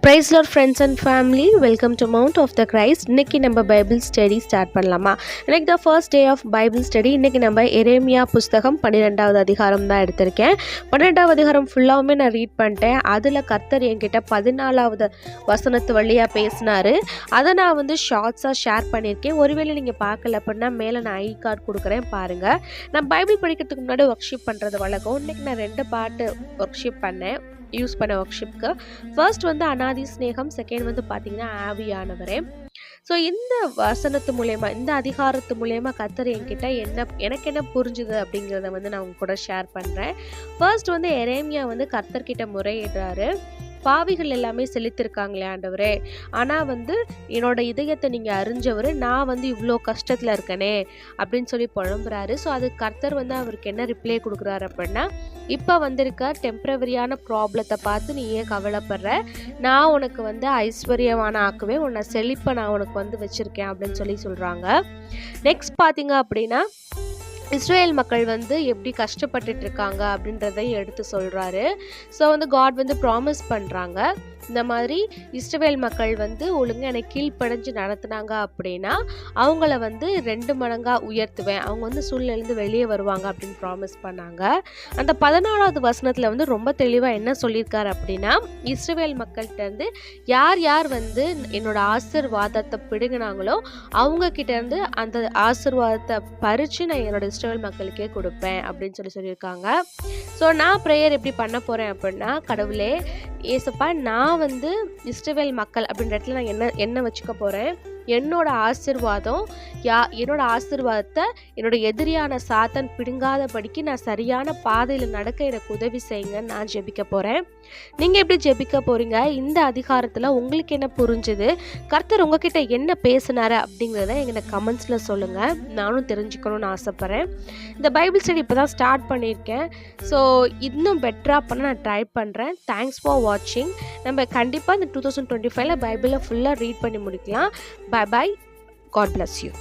Price Lord friends and family, welcome to mount of the Christ. இன்றைக்கி நம்ம Bible study start பண்ணலாமா? இன்னைக்கு the first day of Bible study. இன்றைக்கி நம்ம எரேமியா புஸ்தகம் 12வது அதிகாரம் தான் எடுத்திருக்கேன். 12வது அதிகாரம் ஃபுல்லாகவுமே நான் ரீட் பண்ணிட்டேன். அதில் கர்த்தர் என்கிட்ட 14வது வசனத்து வழியாக பேசினார். அதை நான் ஷார்ட்ஸாக ஷேர் பண்ணியிருக்கேன். ஒருவேளை நீங்கள் பார்க்கல அப்படின்னா மேலே நான் ஐ கார்டு கொடுக்குறேன், பாருங்கள். நான் பைபிள் படிக்கிறதுக்கு முன்னாடி ஒர்க்ஷிப் பண்ணுறது வழக்கம். இன்றைக்கி நான் 2 பாட்டு ஒர்க்ஷிப் பண்ணேன், யூஸ் பண்ண ஒர்க்ஷிப்க்கு. ஃபர்ஸ்ட் அனாதி ஸ்நேகம், செகண்ட் பார்த்தீங்கன்னா ஆவியானவரே. ஸோ இந்த வசனத்து மூலயமா, இந்த அதிகாரத்து மூலயமா கர்த்தர் என்கிட்ட எனக்கு என்ன புரிஞ்சுது அப்படிங்கிறத நான் உங்க கூட ஷேர் பண்ணுறேன். ஃபர்ஸ்ட் எரேமியா கர்த்தர்கிட்ட முறையிடுறாரு. பாவிகள் எல்லாமே செலுத்திருக்காங்களே ஆண்டவரே, ஆனால் என்னோட இதயத்தை நீங்கள் அறிஞ்சவர், நான் இவ்வளோ கஷ்டத்தில் இருக்கனே அப்படின்னு சொல்லி புலம்புறாரு. ஸோ அது கர்த்தர் அவருக்கு என்ன ரிப்ளை கொடுக்குறாரு அப்படின்னா, இப்போ வந்திருக்க டெம்பரவரியான ப்ராப்ளத்தை பார்த்து நீ ஏன் கவலைப்படுற, நான் உனக்கு ஐஸ்வர்யமான ஆக்குவேன், உன்னை செழிப்பை நான் உனக்கு வச்சுருக்கேன் அப்படின்னு சொல்லி சொல்கிறாங்க. நெக்ஸ்ட் பார்த்தீங்க அப்படின்னா, இஸ்ரேல் மக்கள் எப்படி கஷ்டப்பட்டுட்டு இருக்காங்க அப்படின்றதை எடுத்து சொல்கிறாரு. ஸோ காட் ப்ராமிஸ் பண்ணுறாங்க, இந்த மாதிரி இஸ்ரவேல் மக்கள் ஒழுங்காக எனக்கு கீழ்ப்படைஞ்சு நடத்துனாங்க அப்படின்னா அவங்கள 2 மடங்காக உயர்த்துவேன், அவங்க சூழ்நிலேருந்து வெளியே வருவாங்க அப்படின்னு ப்ராமிஸ் பண்ணாங்க. அந்த 14வது வசனத்தில் ரொம்ப தெளிவாக என்ன சொல்லியிருக்காரு அப்படின்னா, இஸ்ரவேல் மக்கள்கிட்டருந்து யார் யார் என்னோட ஆசீர்வாதத்தை பிடுங்கினாங்களோ அவங்கக்கிட்டேருந்து அந்த ஆசீர்வாதத்தை பறித்து நான் என்னோட இஸ்ரவேல் மக்களுக்கே கொடுப்பேன் அப்படின்னு சொல்லியிருக்காங்க. ஸோ நான் ப்ரேயர் எப்படி பண்ண போகிறேன் அப்படின்னா, கடவுளே ஏசப்பா, நான் இஸ்ரவேல் மக்கள் அப்படின்ற இடத்துல நான் என்ன வச்சுக்க போகிறேன், என்னோட ஆசீர்வாதத்தை என்னோட எதிரியான சாத்தான் பிடுங்காதபடிக்கு நான் சரியான பாதையில் நடக்க எனக்கு உதவி செய்யுங்கன்னு நான் ஜெபிக்க போகிறேன். நீங்கள் எப்படி ஜெபிக்க போகிறீங்க? இந்த அதிகாரத்தில் உங்களுக்கு என்ன புரிஞ்சுது, கர்த்தர் உங்ககிட்ட என்ன பேசினாரு அப்படிங்கிறத எங்கள் கமெண்ட்ஸில் சொல்லுங்கள், நானும் தெரிஞ்சுக்கணும்னு ஆசைப்பட்றேன். இந்த பைபிள் ஸ்டடி இப்போ தான் ஸ்டார்ட் பண்ணியிருக்கேன். ஸோ இன்னும் பெட்டராக பண்ண நான் ட்ரை பண்ணுறேன். தேங்க்ஸ் ஃபார் வாட்சிங். நம்ம கண்டிப்பாக இந்த 2025 பைபிளை ஃபுல்லாக ரீட் பண்ணி முடிக்கலாம். Bye bye. God bless you.